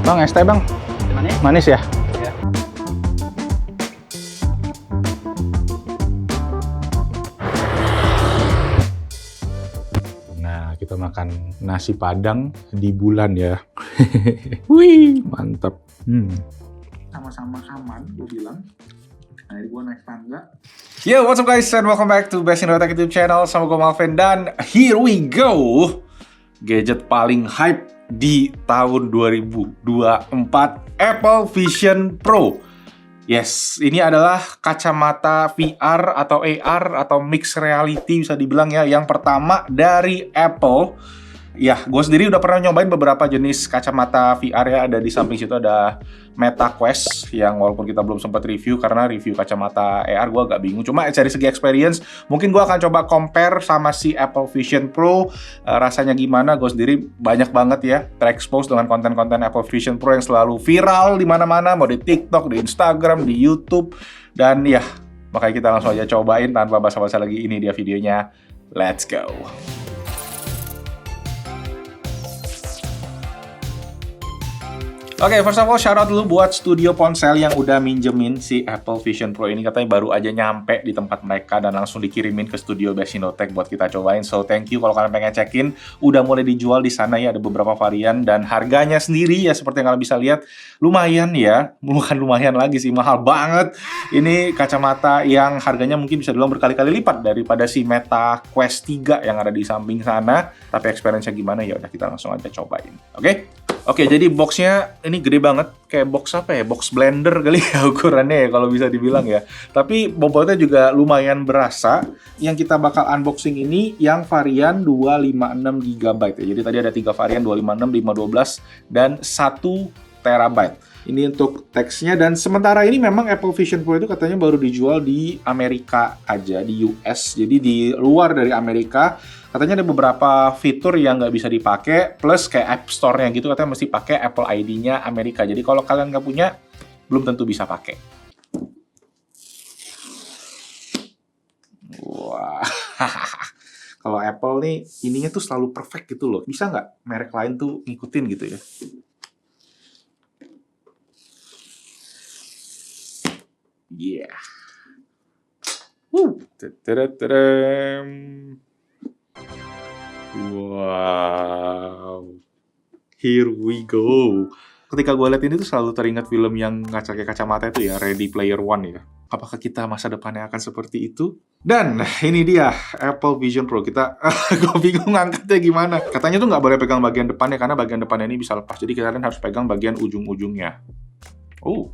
Bang, es teh bang. Manis? Manis ya? Ya. Nah, kita makan nasi Padang di bulan ya. Wih, mantap. Sama-sama aman, gue bilang. Nah, ini gue naik tangga. Yo, what's up guys, and welcome back to Best Indo Tech YouTube channel. Sama gue Malvin, dan here we go. Gadget paling hype di tahun 2024, Apple Vision Pro. Yes, ini adalah kacamata VR atau AR atau mixed reality bisa dibilang ya, yang pertama dari Apple. Ya, gue sendiri udah pernah nyobain beberapa jenis kacamata VR ya. Ada di samping situ ada Meta Quest yang walaupun kita belum sempat review karena review kacamata AR gue agak bingung. Cuma dari segi experience, mungkin gue akan coba compare sama si Apple Vision Pro. Rasanya gimana? Gue sendiri banyak banget ya terexpose dengan konten-konten Apple Vision Pro yang selalu viral di mana-mana, mau di TikTok, di Instagram, di YouTube, dan ya makanya kita langsung aja cobain tanpa basa-basi lagi. Ini dia videonya. Let's go. Oke, first of all, shout out dulu buat studio ponsel yang udah minjemin si Apple Vision Pro ini. Katanya baru aja nyampe di tempat mereka dan langsung dikirimin ke studio Best Indo Tech buat kita cobain. So, thank you kalau kalian pengen check-in. Udah mulai dijual di sana ya, ada beberapa varian. Dan harganya sendiri ya, seperti yang kalian bisa lihat, lumayan ya. Bukan lumayan lagi sih, mahal banget. Ini kacamata yang harganya mungkin bisa dibilang berkali-kali lipat daripada si Meta Quest 3 yang ada di samping sana. Tapi experience-nya gimana ya udah kita langsung aja cobain. Oke? Oke, jadi boxnya ini gede banget, kayak box apa ya, box blender kali ya ukurannya ya kalau bisa dibilang ya. Tapi bobotnya juga lumayan berasa. Yang kita bakal unboxing ini yang varian 256 GB ya. Jadi tadi ada 3 varian, 256, 512, dan 1 terabyte. Ini untuk teksnya, dan sementara ini memang Apple Vision Pro itu katanya baru dijual di Amerika aja, di US. Jadi di luar dari Amerika katanya ada beberapa fitur yang nggak bisa dipakai, plus kayak App Store-nya gitu katanya mesti pakai Apple ID-nya Amerika. Jadi kalau kalian nggak punya, belum tentu bisa pakai. Wah, kalau Apple nih ininya tuh selalu perfect gitu loh. Bisa nggak merek lain tuh ngikutin gitu ya? Yeah. Wow. Here we go. Ketika gue liat ini tuh selalu teringat film yang pakai kacamata itu ya, Ready Player One ya. Apakah kita masa depannya akan seperti itu? Dan ini dia Apple Vision Pro. Gue bingung ngangkatnya gimana. Katanya tuh nggak boleh pegang bagian depannya karena bagian depannya ini bisa lepas. Jadi kalian harus pegang bagian ujung-ujungnya. Oh.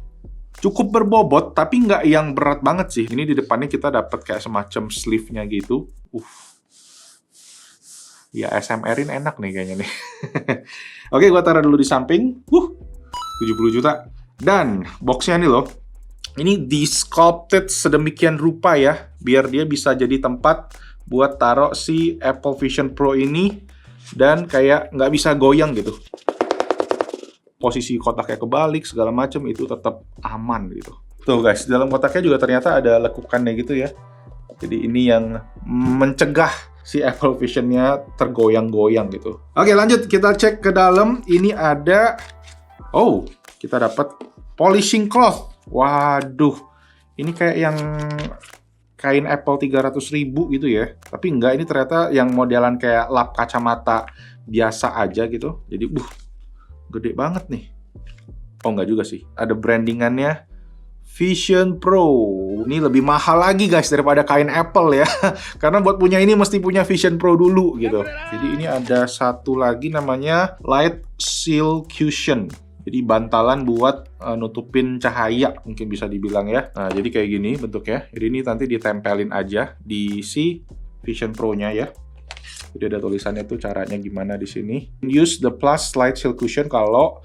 Cukup berbobot, tapi nggak yang berat banget sih. Ini di depannya kita dapat kayak semacam sleeve-nya gitu. Ya, SMR-in enak nih kayaknya nih. Oke, gua taruh dulu di samping. 70 juta. Dan box-nya nih loh. Ini di-sculpted sedemikian rupa ya, biar dia bisa jadi tempat buat taruh si Apple Vision Pro ini. Dan kayak nggak bisa goyang gitu. Posisi kotaknya kebalik segala macam itu tetap aman gitu. Tuh guys, dalam kotaknya juga ternyata ada lekukannya gitu ya. Jadi ini yang mencegah si Apple Vision-nya tergoyang-goyang gitu. Oke, lanjut kita cek ke dalam. Ini ada kita dapat polishing cloth. Waduh. Ini kayak yang kain Apple 300.000 gitu ya. Tapi enggak, ini ternyata yang modelan kayak lap kacamata biasa aja gitu. Jadi gede banget nih. Enggak juga sih. Ada brandingannya Vision Pro. Ini lebih mahal lagi guys daripada kain Apple ya. Karena buat punya ini mesti punya Vision Pro dulu gitu. Jadi ini ada satu lagi namanya Light Seal Cushion. Jadi bantalan buat nutupin cahaya mungkin bisa dibilang ya. Nah, jadi kayak gini bentuknya. Jadi ini nanti ditempelin aja di si Vision Pro-nya ya. Jadi ada tulisannya tuh caranya gimana di sini. Use the plus slide seal cushion kalau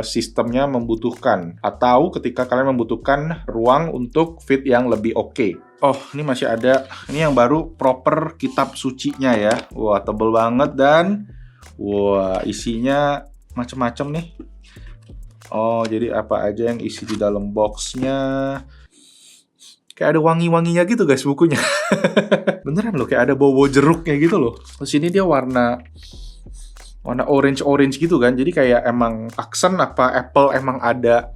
sistemnya membutuhkan, atau ketika kalian membutuhkan ruang untuk fit yang lebih oke. Oh, ini masih ada. Ini yang baru proper kitab sucinya ya. Wah, tebel banget dan wah, isinya macem-macem nih. Oh, jadi apa aja yang isi di dalam boxnya. Kayak ada wangi-wanginya gitu guys bukunya. Beneran loh, kayak ada bau-bau jeruknya gitu loh. Terus ini dia warna warna orange gitu kan. Jadi kayak emang aksen apa Apple emang ada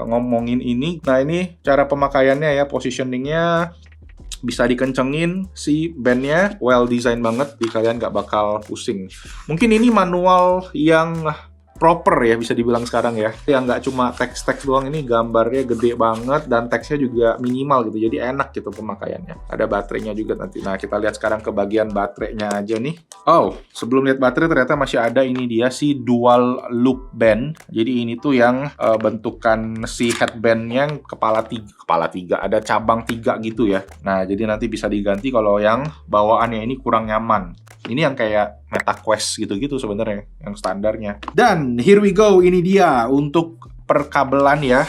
ngomongin ini. Nah, ini cara pemakaiannya ya, positioningnya bisa dikencengin si bandnya, well design banget, di kalian nggak bakal pusing. Mungkin ini manual yang proper ya, bisa dibilang sekarang ya, yang nggak cuma teks-teks doang, ini gambarnya gede banget dan teksnya juga minimal gitu, jadi enak gitu pemakaiannya. Ada baterainya juga nanti. Nah, kita lihat sekarang ke bagian baterainya aja nih. Oh, sebelum lihat baterai ternyata masih ada ini dia si dual loop band. Jadi ini tuh yang bentukan si headbandnya kepala tiga, ada cabang 3 gitu ya. Nah, jadi nanti bisa diganti kalau yang bawaannya ini kurang nyaman. Ini yang kayak MetaQuest gitu-gitu sebenarnya, yang standarnya. Dan here we go, ini dia untuk perkabelan ya.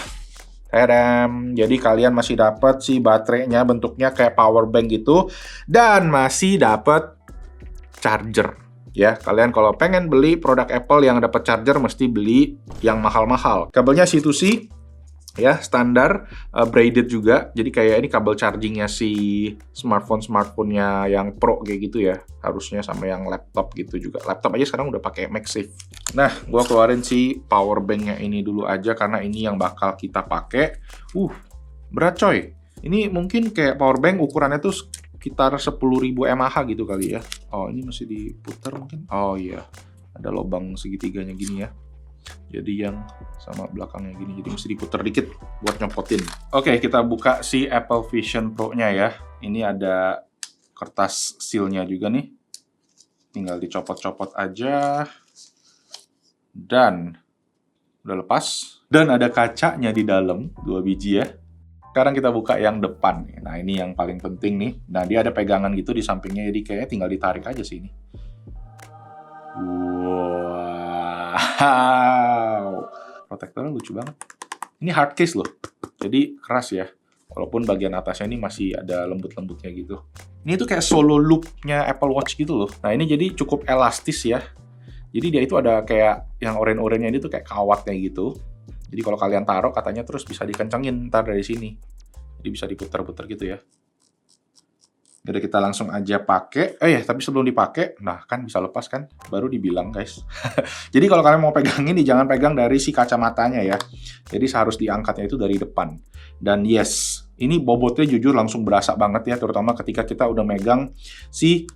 Tadam. Jadi kalian masih dapat si baterainya bentuknya kayak power bank gitu, dan masih dapat charger. Ya, kalian kalau pengen beli produk Apple yang dapat charger mesti beli yang mahal-mahal. Kabelnya C2C. Ya, standar, braided juga. Jadi kayak ini kabel chargingnya si smartphone-nya yang Pro kayak gitu ya. Harusnya sama yang laptop gitu juga. Laptop aja sekarang udah pakai MagSafe. Nah, gua keluarin si power bank-nya ini dulu aja karena ini yang bakal kita pakai. Berat coy. Ini mungkin kayak power bank ukurannya tuh sekitar 10.000 mAh gitu kali ya. Oh, ini masih diputar mungkin. Oh iya, ada lubang segitiganya gini ya. Jadi yang sama belakangnya gini, jadi mesti diputar dikit buat nyopotin. Oke, kita buka si Apple Vision Pro-nya ya. Ini ada kertas seal-nya juga nih. Tinggal dicopot-copot aja. Dan udah lepas. Dan ada kacanya di dalam, 2 biji ya. Sekarang kita buka yang depan. Nah, ini yang paling penting nih. Nah, dia ada pegangan gitu di sampingnya, jadi kayaknya tinggal ditarik aja sih ini. Wow, protektornya lucu banget. Ini hard case loh, jadi keras ya. Walaupun bagian atasnya ini masih ada lembut-lembutnya gitu. Ini tuh kayak solo loop-nya Apple Watch gitu loh. Nah, ini jadi cukup elastis ya. Jadi dia itu ada kayak yang oranye-oranye ini tuh kayak kawatnya gitu. Jadi kalau kalian taruh katanya terus bisa dikencengin ntar dari sini. Jadi bisa diputar-putar gitu ya. Jadi kita langsung aja pakai. Tapi sebelum dipakai, nah kan bisa lepas kan, baru dibilang guys. Jadi kalau kalian mau pegang ini, jangan pegang dari si kacamatanya ya. Jadi harus diangkatnya itu dari depan. Dan yes, ini bobotnya jujur langsung berasa banget ya, terutama ketika kita udah megang si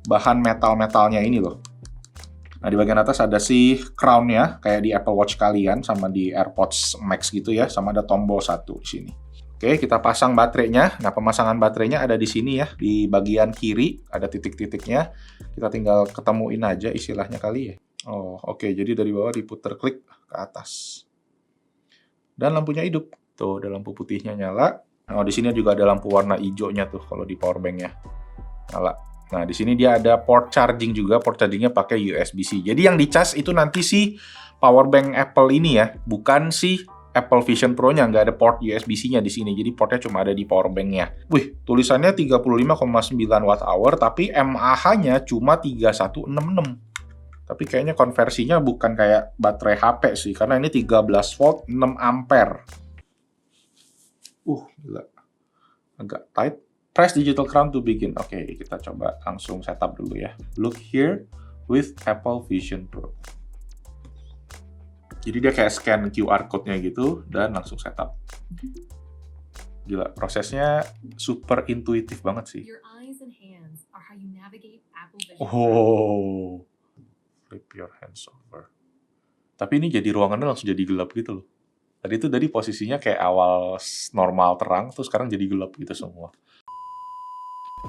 bahan metal-metalnya ini loh. Nah, di bagian atas ada si crown-nya, kayak di Apple Watch kalian, sama di AirPods Max gitu ya, sama ada tombol 1 di sini. Oke, kita pasang baterainya. Nah, pemasangan baterainya ada di sini ya, di bagian kiri, ada titik-titiknya. Kita tinggal ketemuin aja istilahnya kali ya. Oh, oke, jadi dari bawah diputer klik ke atas. Dan lampunya hidup. Tuh, ada lampu putihnya nyala. Nah, di sini juga ada lampu warna hijaunya tuh, kalau di power bank-nya. Nyala. Nah, di sini dia ada port charging juga, port chargingnya pakai USB-C. Jadi yang dicas itu nanti si power bank Apple ini ya, bukan si Apple Vision Pro-nya, nggak ada port USB-C-nya di sini. Jadi portnya cuma ada di power bank-nya. Wih, tulisannya 35,9 watt-hour, tapi mAh-nya cuma 3166. Tapi kayaknya konversinya bukan kayak baterai HP sih, karena ini 13 volt 6 ampere. Gila. Agak tight. Press digital crown to begin. Oke, kita coba langsung setup dulu ya. Look here with Apple Vision Pro. Jadi dia kayak scan QR code-nya gitu, dan langsung setup. Gila, prosesnya super intuitif banget sih. Oh, flip your hands over. Tapi ini jadi ruangannya langsung jadi gelap gitu loh. Tadi posisinya kayak awal normal terang, terus sekarang jadi gelap gitu semua.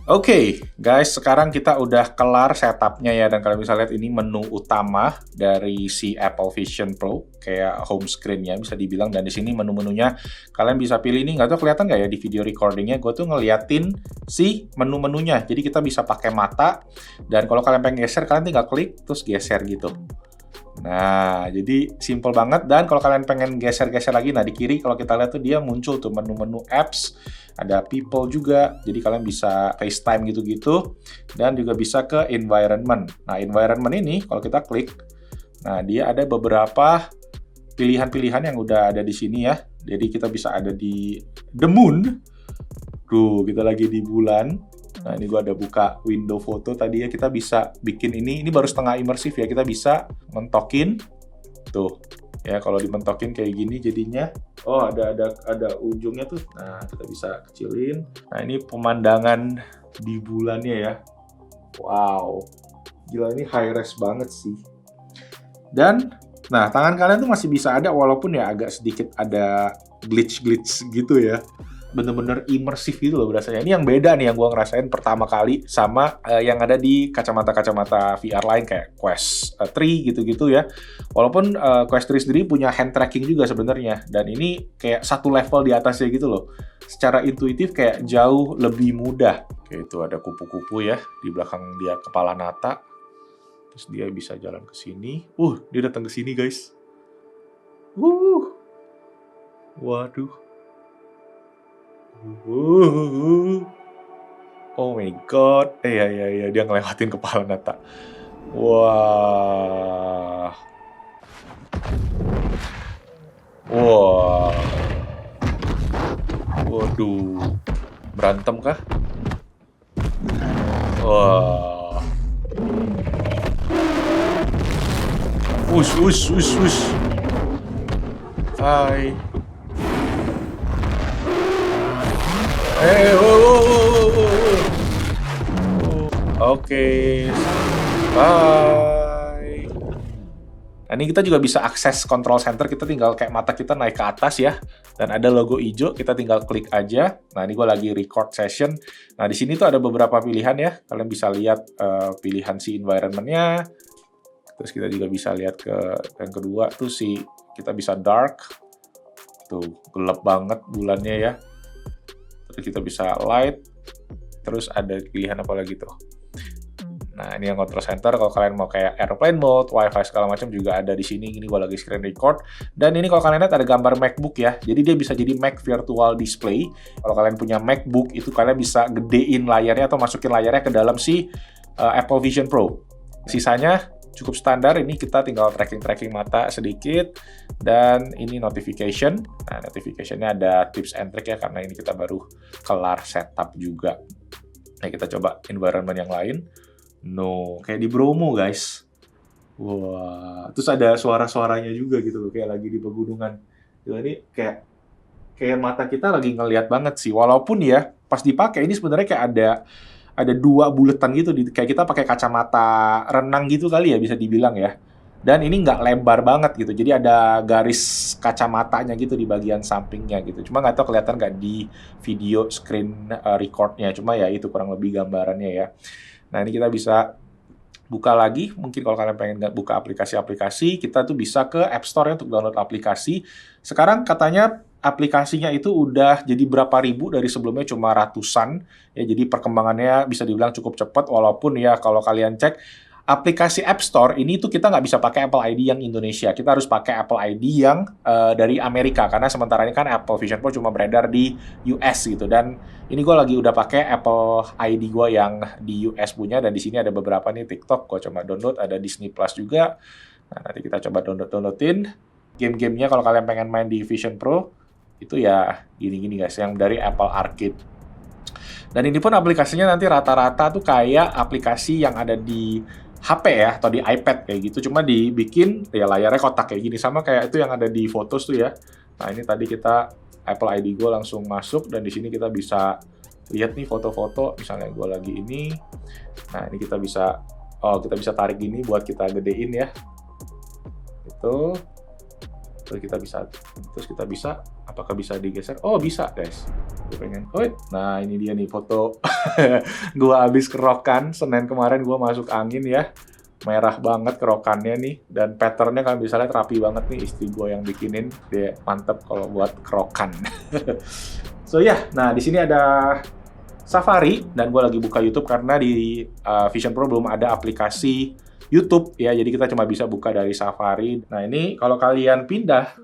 Oke, guys, sekarang kita udah kelar setupnya ya, dan kalian bisa lihat ini menu utama dari si Apple Vision Pro, kayak home screen-nya bisa dibilang, dan di sini menu-menunya kalian bisa pilih. Ini nggak tahu kelihatan nggak ya di video recordingnya, gue tuh ngeliatin si menu-menunya, jadi kita bisa pakai mata, dan kalau kalian pengen geser, kalian tinggal klik, terus geser gitu. Nah, jadi simple banget. Dan kalau kalian pengen geser-geser lagi, nah di kiri kalau kita lihat tuh dia muncul tuh menu-menu apps, ada people juga, jadi kalian bisa FaceTime gitu-gitu, dan juga bisa ke environment. Nah, environment ini kalau kita klik, nah dia ada beberapa pilihan-pilihan yang udah ada di sini ya. Jadi kita bisa ada di the moon, tuh kita lagi di bulan, Nah, ini gue ada buka window foto tadi ya, kita bisa bikin ini baru setengah imersif ya, kita bisa mentokin, tuh, ya kalau dimentokin kayak gini jadinya, oh ada ujungnya tuh, nah kita bisa kecilin. Nah ini pemandangan di bulannya ya, wow, gila ini high res banget sih. Dan, nah tangan kalian tuh masih bisa ada walaupun ya agak sedikit ada glitch-glitch gitu ya. Bener-bener imersif gitu loh berasanya. Ini yang beda nih yang gue ngerasain pertama kali sama yang ada di kacamata-kacamata VR lain kayak Quest 3 gitu-gitu ya. Walaupun Quest 3 sendiri punya hand tracking juga sebenarnya, dan ini kayak satu level di atasnya gitu loh. Secara intuitif kayak jauh lebih mudah. Oke, itu ada kupu-kupu ya di belakang dia, kepala Nata. Terus dia bisa jalan ke sini. Dia datang ke sini guys. Waduh. Oh my god. Iya, dia ngelewatin kepala Nata. Wah. Waduh. Berantem kah? Wah. Wush. Hai. Oke. Bye. Nah, ini kita juga bisa akses control center, kita tinggal kayak mata kita naik ke atas ya, dan ada logo hijau, kita tinggal klik aja. Nah, ini gue lagi record session. Nah, di sini tuh ada beberapa pilihan ya, kalian bisa lihat pilihan si environment-nya. Terus kita juga bisa lihat ke yang kedua tuh kita bisa dark, tuh gelap banget bulannya ya. Terus kita bisa light, terus ada pilihan apa lagi tuh. Nah, ini yang control center. Kalau kalian mau kayak airplane mode, wifi segala macam juga ada di sini. Ini gue lagi screen record. Dan ini kalau kalian lihat ada gambar MacBook ya. Jadi dia bisa jadi Mac Virtual Display. Kalau kalian punya MacBook, itu kalian bisa gedein layarnya atau masukin layarnya ke dalam si Apple Vision Pro. Sisanya cukup standar. Ini kita tinggal tracking mata sedikit. Dan ini notification. Nah, notificationnya ada tips and trick ya, karena ini kita baru kelar setup juga. Nah, kita coba environment yang lain. No, kayak di Bromo guys. Wah, terus ada suara-suaranya juga gitu loh, kayak lagi di pegunungan. Jadi kayak mata kita lagi ngelihat banget sih. Walaupun ya pas dipakai ini sebenarnya kayak ada dua buletan gitu, kayak kita pakai kacamata renang gitu kali ya bisa dibilang ya. Dan ini nggak lebar banget gitu, jadi ada garis kacamatanya gitu di bagian sampingnya gitu. Cuma nggak tahu kelihatan nggak di video screen recordnya. Cuma ya itu kurang lebih gambarannya ya. Nah, ini kita bisa buka lagi. Mungkin kalau kalian pengen buka aplikasi-aplikasi, kita tuh bisa ke App Store ya untuk download aplikasi. Sekarang katanya aplikasinya itu udah jadi berapa ribu, dari sebelumnya cuma ratusan. Ya, jadi perkembangannya bisa dibilang cukup cepat, walaupun ya kalau kalian cek aplikasi App Store ini tuh kita nggak bisa pakai Apple ID yang Indonesia. Kita harus pakai Apple ID yang dari Amerika, karena sementara ini kan Apple Vision Pro cuma beredar di US gitu. Dan ini gue lagi udah pakai Apple ID gue yang di US punya, dan di sini ada beberapa nih TikTok, gue coba download, ada Disney Plus juga. Nah, nanti kita coba downloadin game-gamenya kalau kalian pengen main di Vision Pro. Itu ya gini-gini guys, yang dari Apple Arcade. Dan ini pun aplikasinya nanti rata-rata tuh kayak aplikasi yang ada di HP ya, atau di iPad kayak gitu. Cuma dibikin, ya layarnya kotak kayak gini. Sama kayak itu yang ada di Photos tuh ya. Nah, ini tadi kita, Apple ID gue langsung masuk, dan di sini kita bisa lihat nih foto-foto. Misalnya gue lagi ini. Nah, ini kita bisa tarik gini buat kita gedein ya. Itu. Terus kita bisa, apakah bisa digeser? Oh, bisa guys. Gue pengen, nah ini dia nih foto gue abis kerokan Senin kemarin, gue masuk angin ya, merah banget kerokannya nih, dan patternnya kalian bisa lihat rapi banget nih, istri gue yang bikinin, dia mantep kalau buat kerokan. So nah di sini ada Safari, dan gue lagi buka YouTube karena di Vision Pro belum ada aplikasi YouTube ya, jadi kita cuma bisa buka dari Safari. Nah, ini kalau kalian pindah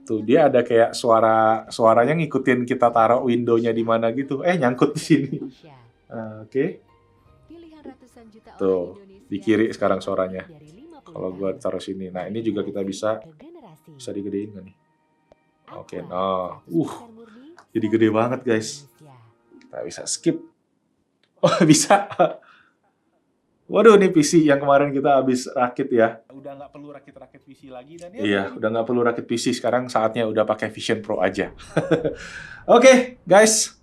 tuh, dia ada kayak suaranya ngikutin kita taruh window-nya di mana gitu. Nyangkut di sini. Oke. Tuh, di kiri sekarang suaranya. Kalau gua taruh sini. Nah, ini juga kita bisa digedein nggak nih? Oke, nah. Jadi gede banget, guys. Kita bisa skip. Oh, bisa. Waduh, nih PC yang kemarin kita habis rakit ya. Udah nggak perlu rakit-rakit PC lagi dan ya. Iya, udah nggak perlu rakit PC. Sekarang saatnya udah pakai Vision Pro aja. Oke, guys.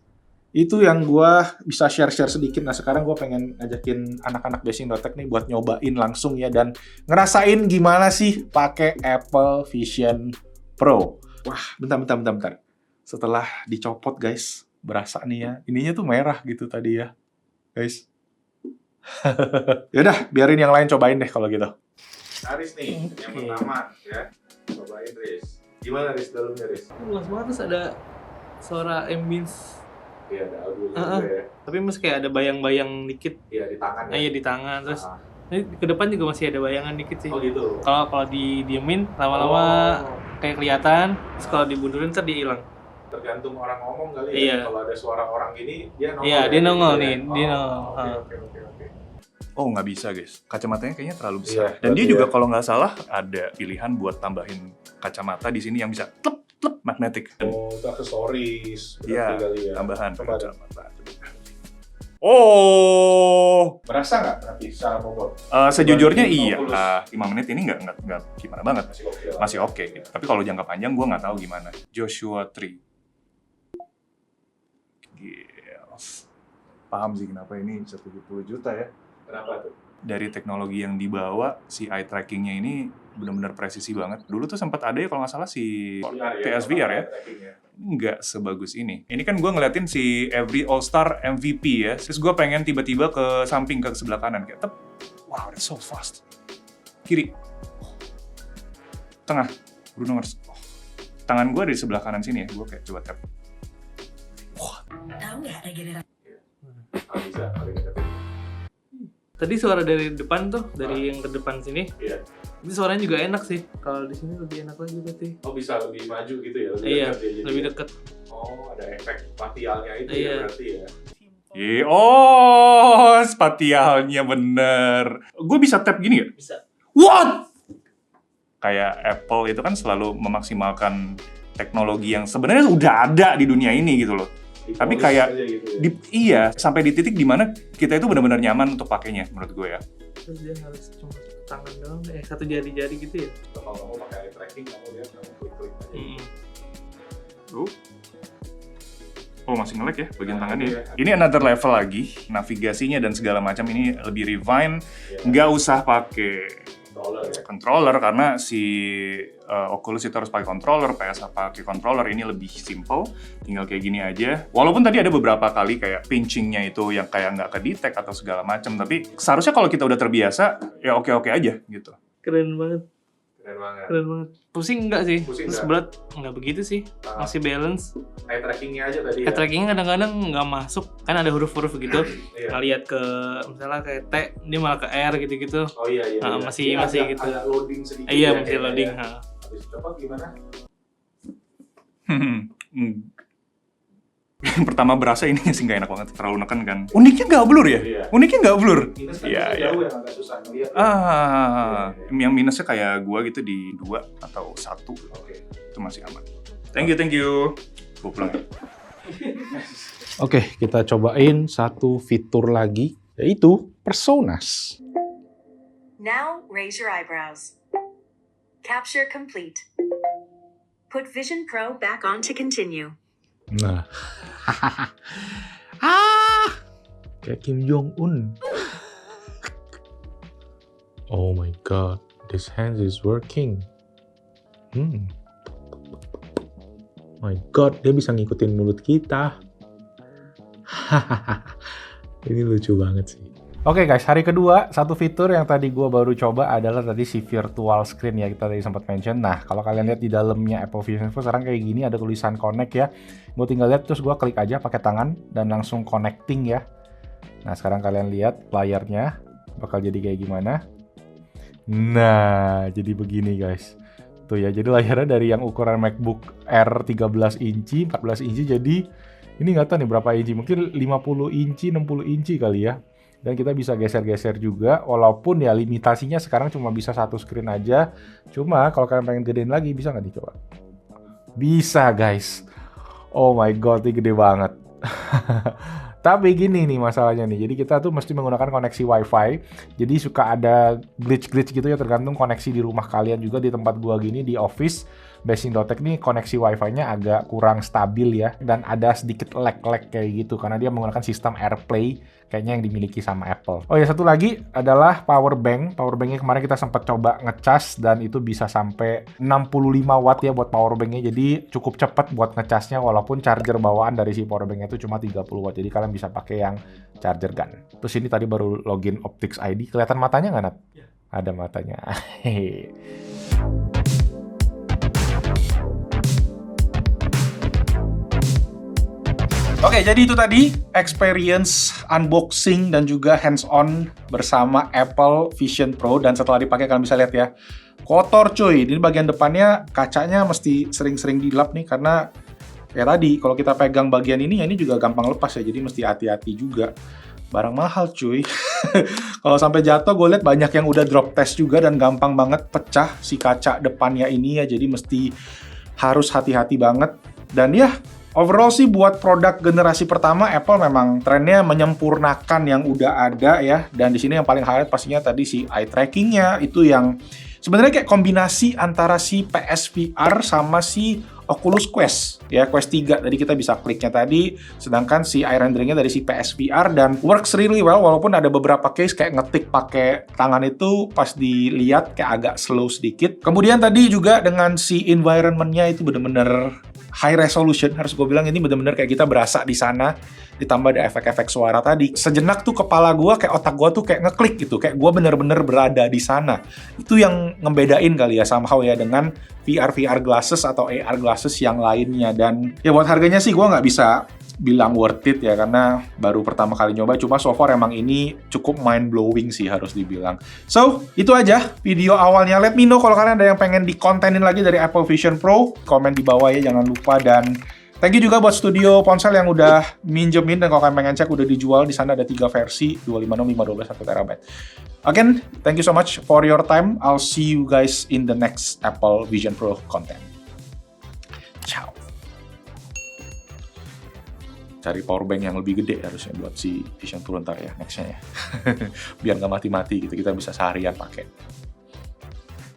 Itu yang gua bisa share-share sedikit. Nah, sekarang gua pengen ngajakin anak-anak Basic.Tech nih buat nyobain langsung ya dan ngerasain gimana sih pakai Apple Vision Pro. Wah, bentar. Setelah dicopot, guys, berasa nih ya. Ininya tuh merah gitu tadi ya, guys. Yaudah, biarin yang lain cobain deh kalau gitu. Aris nih, yang pertama ya. Cobain, Riz. Gimana, Riz, dalamnya, Riz? Luas banget, terus ada suara ambience. Iya, ada audio juga ya. Tapi masih kayak ada bayang-bayang dikit. Iya, di tangan ya. Iya, di tangan. Terus ke depan juga masih ada bayangan dikit sih. Oh gitu. Kalau didiemin lama-lama kayak kelihatan, terus kalau dibundurin ntar dia hilang. Tergantung orang ngomong kali ya. Iya. Kalau ada suara orang gini, dia nongol. Iya, dia nongol nih, dia Oke. nongol. Oh, nggak bisa, guys. Kacamatanya kayaknya terlalu besar. Iya, Dan dia berarti juga ya. kalau nggak salah ada pilihan buat tambahin kacamata di sini yang bisa tlep magnetic. Oh, itu aksesoris. Iya, Berarti kali ya. tambahan Coba deh. kacamata. Oh, Berasa nggak tapi secara bobot? sejujurnya Dibanding iya. Oculus. 5 menit ini nggak gimana banget. Masih oke lah. Masih oke gitu. Tapi kalau jangka panjang gue nggak tahu gimana. Joshua Tree. Yes. Paham sih kenapa ini 170 juta ya. Kenapa tuh? Dari teknologi yang dibawa, si eye tracking-nya ini benar-benar presisi banget. Dulu tuh sempat ada ya kalau nggak salah si PSVR ya, nggak sebagus ini. Ini kan gue ngeliatin si Every All-Star MVP ya, terus gue pengen tiba-tiba ke samping, ke sebelah kanan. Kayak, wow, that's so fast. Kiri. Tengah. Bruno Mars. Tangan gue di sebelah kanan sini ya, gue kayak coba tap. Tahu nggak regenerasi? Bisa, Tadi suara dari depan tuh, dari yang ke depan sini. Iya. Itu suaranya juga enak sih. Kalau di sini lebih enak lagi berarti. Oh, bisa lebih maju gitu ya? Iya, dekat ya, jadi lebih ya? dekat. Oh, ada efek spatialnya itu ya Iya. berarti ya? Oh, spatialnya bener. Gue bisa tap gini gak? Bisa. What? Kayak Apple itu kan selalu memaksimalkan teknologi yang sebenarnya udah ada di dunia ini gitu loh. Tapi Dipolis kayak aja gitu ya? iya, sampai di titik dimana kita itu benar-benar nyaman untuk pakainya menurut gue ya. Terus dia harus cuma tangan doang, satu jari-jari gitu ya. Kalau kamu pakai eye tracking, kamu lihat kamu klik-klik aja. Oh, masih nge-lag ya bagian Nah, tangannya. iya. Ini another level lagi, navigasinya dan segala macam ini lebih refine. Iya. Nggak usah pakai Controller ya? controller karena si Oculus itu harus pakai controller, PS pakai controller, ini lebih simple, tinggal kayak gini aja. Walaupun tadi ada beberapa kali kayak pinchingnya itu yang kayak nggak ke-detect atau segala macam, tapi seharusnya kalau kita udah terbiasa ya oke-oke aja gitu. Keren banget, Keren banget. keren banget. Pusing enggak sih? Pusing Terus nggak? berat enggak begitu sih. Masih balance. Eye trackingnya aja tadi ya? Eye trackingnya kadang-kadang nggak masuk, kan ada huruf-huruf gitu. Iya. Ngeliat ke misalnya kayak T, dia malah ke R gitu-gitu. Oh iya, iya. Nah, iya. masih- Dia masih agak- gitu. agak loading sedikit. Iya, ya, masih kayaknya loading. ya. Habis cepat gimana? Yang pertama berasa ini sih nggak enak banget, terlalu neken kan. Uniknya nggak blur ya? Iya. Uniknya nggak blur. Minus kan Iya, bisa iya. jauh yang agak susah ngeliat. ya. Yang minusnya kayak gua gitu di 2 atau 1, Oke. itu masih aman. Thank you. Gua pulang ya. Oke, kita cobain satu fitur lagi, yaitu Personas. Now raise your eyebrows. Capture complete. Put Vision Pro back on to continue. Nah. Kayak Kim Jong Un. Oh my god, this hand is working. My god, dia bisa ngikutin mulut kita. Ini lucu banget sih. Oke guys, hari kedua, satu fitur yang tadi gue baru coba adalah tadi si virtual screen ya, kita tadi sempat mention. Nah, kalau kalian lihat di dalamnya Apple Vision Pro sekarang kayak gini, ada tulisan connect ya. Gue tinggal lihat, terus gue klik aja pakai tangan dan langsung connecting ya. Nah, sekarang kalian lihat layarnya bakal jadi kayak gimana. Nah, jadi begini guys. Tuh ya, jadi layarnya dari yang ukuran MacBook Air 13 inci, 14 inci, jadi ini nggak tahu nih berapa inci, mungkin 50 inci, 60 inci kali ya. Dan kita bisa geser-geser juga, walaupun ya limitasinya sekarang cuma bisa satu screen aja. Cuma kalau kalian pengen gedein lagi, bisa nggak nih coba? Bisa guys. Oh my god, ini gede banget. Tapi gini nih masalahnya nih, jadi kita tuh mesti menggunakan koneksi WiFi. Jadi suka ada glitch-glitch gitu ya, tergantung koneksi di rumah kalian juga. Di tempat gua gini di office Basing.tech nih koneksi WiFi-nya agak kurang stabil ya, dan ada sedikit lag-lag kayak gitu karena dia menggunakan sistem AirPlay kayaknya yang dimiliki sama Apple. Oh ya, satu lagi adalah power bank. Power banknya kemarin kita sempat coba ngecas dan itu bisa sampai 65 watt ya buat power banknya. Jadi cukup cepat buat ngecasnya walaupun charger bawaan dari si power banknya itu cuma 30 watt. Jadi kalian bisa pakai yang charger gun. Terus ini tadi baru login Optix ID. Kelihatan matanya nggak, Nat? Ya. Ada matanya. Oke, jadi itu tadi experience unboxing dan juga hands-on bersama Apple Vision Pro. Dan setelah dipakai kalian bisa lihat ya, kotor cuy. Ini bagian depannya kacanya mesti sering-sering dilap nih, karena ya tadi kalau kita pegang bagian ini ya ini juga gampang lepas ya, jadi mesti hati-hati juga. Barang mahal cuy. Kalau sampai jatuh gue lihat banyak yang udah drop test juga dan gampang banget pecah si kaca depannya ini ya, jadi mesti harus hati-hati banget. Dan ya overall sih buat produk generasi pertama Apple memang trennya menyempurnakan yang udah ada ya. Dan di sini yang paling highlight pastinya tadi si eye tracking-nya itu yang sebenarnya kayak kombinasi antara si PSVR sama si Oculus Quest ya, Quest 3 tadi kita bisa kliknya tadi, sedangkan si eye renderingnya dari si PSVR dan works really well walaupun ada beberapa case kayak ngetik pakai tangan itu pas dilihat kayak agak slow sedikit. Kemudian tadi juga dengan si environment-nya itu bener-bener high resolution, harus gue bilang ini bener-bener kayak kita berasa di sana, ditambah ada efek-efek suara tadi. Sejenak tuh kepala gue kayak otak gue tuh kayak ngeklik gitu, kayak gue bener-bener berada di sana. Itu yang ngebedain kali ya somehow ya dengan VR glasses atau AR glasses yang lainnya. Dan ya buat harganya sih gue nggak bisa bilang worth it ya, karena baru pertama kali nyoba. Cuma so far emang ini cukup mind blowing sih harus dibilang. So itu aja video awalnya. Let me know kalau kalian ada yang pengen dikontenin lagi dari Apple Vision Pro, komen di bawah ya, jangan lupa. Dan thank you juga buat studio ponsel yang udah minjemin, dan kalau kalian pengen cek udah dijual. Di sana ada 3 versi, 256, 512, 1 TB. Again, thank you so much for your time. I'll see you guys in the next Apple Vision Pro content. Ciao. Cari power bank yang lebih gede harusnya buat si Vision Pro ntar ya, next-nya ya. Biar nggak mati-mati gitu, kita bisa seharian pakai.